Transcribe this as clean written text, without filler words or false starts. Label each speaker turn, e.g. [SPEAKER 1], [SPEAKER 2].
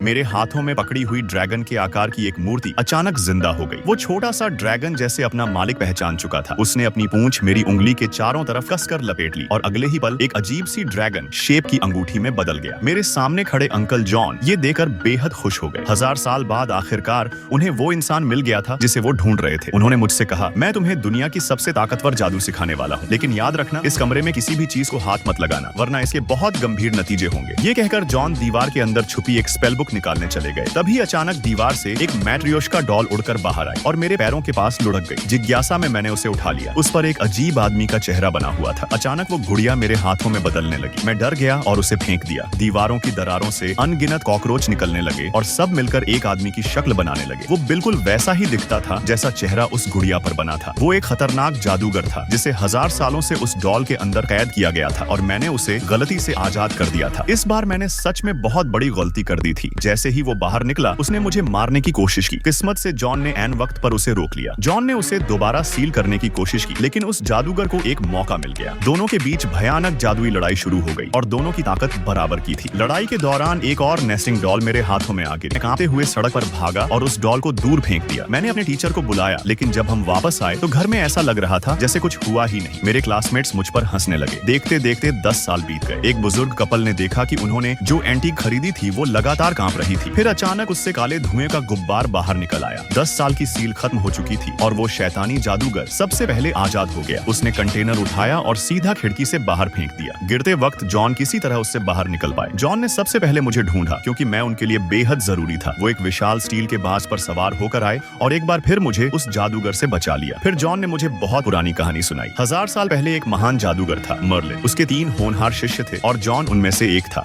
[SPEAKER 1] मेरे हाथों में पकड़ी हुई ड्रैगन के आकार की एक मूर्ति अचानक जिंदा हो गई। वो छोटा सा ड्रैगन जैसे अपना मालिक पहचान चुका था। उसने अपनी पूंछ मेरी उंगली के चारों तरफ कसकर लपेट ली और अगले ही पल एक अजीब सी ड्रैगन शेप की अंगूठी में बदल गया। मेरे सामने खड़े अंकल जॉन ये देखकर बेहद खुश हो गए। 1000 साल बाद आखिरकार उन्हें वो इंसान मिल गया था जिसे वो ढूंढ रहे थे। उन्होंने मुझसे कहा, मैं तुम्हें दुनिया की सबसे ताकतवर जादू सिखाने वाला हूँ, लेकिन याद रखना इस कमरे में किसी भी चीज को हाथ मत लगाना, वरना इसके बहुत गंभीर नतीजे होंगे। ये कहकर जॉन दीवार के अंदर छुपी एक स्पेल बुक निकालने चले गए। तभी अचानक दीवार से एक मैट्रियोशका डॉल उड़कर बाहर आई और मेरे पैरों के पास लुढ़क गई। जिज्ञासा में मैंने उसे उठा लिया। उस पर एक अजीब आदमी का चेहरा बना हुआ था। अचानक वो गुड़िया मेरे हाथों में बदलने लगी। मैं डर गया और उसे फेंक दिया। दीवारों की दरारों से अनगिनत कॉकरोच निकलने लगे और सब मिलकर एक आदमी की शक्ल बनाने लगे। वो बिल्कुल वैसा ही दिखता था जैसा चेहरा उस गुड़िया पर बना था। वो एक खतरनाक जादूगर था जिसे 1000 सालों से उस डॉल के अंदर कैद किया गया था और मैंने उसे गलती से आजाद कर दिया था। इस बार मैंने सच में बहुत बड़ी गलती कर दी थी। जैसे ही वो बाहर निकला उसने मुझे मारने की कोशिश की। किस्मत से जॉन ने ऐन वक्त पर उसे रोक लिया। जॉन ने उसे दोबारा सील करने की कोशिश की, लेकिन उस जादूगर को एक मौका मिल गया। दोनों के बीच भयानक जादुई लड़ाई शुरू हो गई और दोनों की ताकत बराबर की थी। लड़ाई के दौरान एक और नेस्टिंग डॉल मेरे हाथों में आ गिरी। कांपते हुए सड़क पर भागा और उस डॉल को दूर फेंक दिया। मैंने अपने टीचर को बुलाया, लेकिन जब हम वापस आए तो घर में ऐसा लग रहा था जैसे कुछ हुआ ही नहीं। मेरे क्लासमेट्स मुझ पर हंसने लगे। देखते देखते 10 साल बीत गए। एक बुजुर्ग कपल ने देखा कि उन्होंने जो एंटीक खरीदी थी वो लगातार कांप रही थी। फिर अचानक उससे काले धुएं का गुब्बार बाहर निकल आया। 10 साल की सील खत्म हो चुकी थी और वो शैतानी जादूगर सबसे पहले आजाद हो गया। उसने कंटेनर उठाया और सीधा खिड़की से बाहर फेंक दिया। गिरते वक्त जॉन किसी तरह उससे बाहर निकल पाए। जॉन ने सबसे पहले मुझे ढूंढा क्योंकि मैं उनके लिए बेहद जरूरी था। वो एक विशाल स्टील के बाज पर सवार होकर आए और एक बार फिर मुझे उस जादूगर से बचा लिया। फिर जॉन ने मुझे बहुत पुरानी कहानी सुनाई। 1000 साल पहले एक महान जादूगर था, मर्लिन। उसके 3 होनहार शिष्य थे और जॉन उनमें से एक था।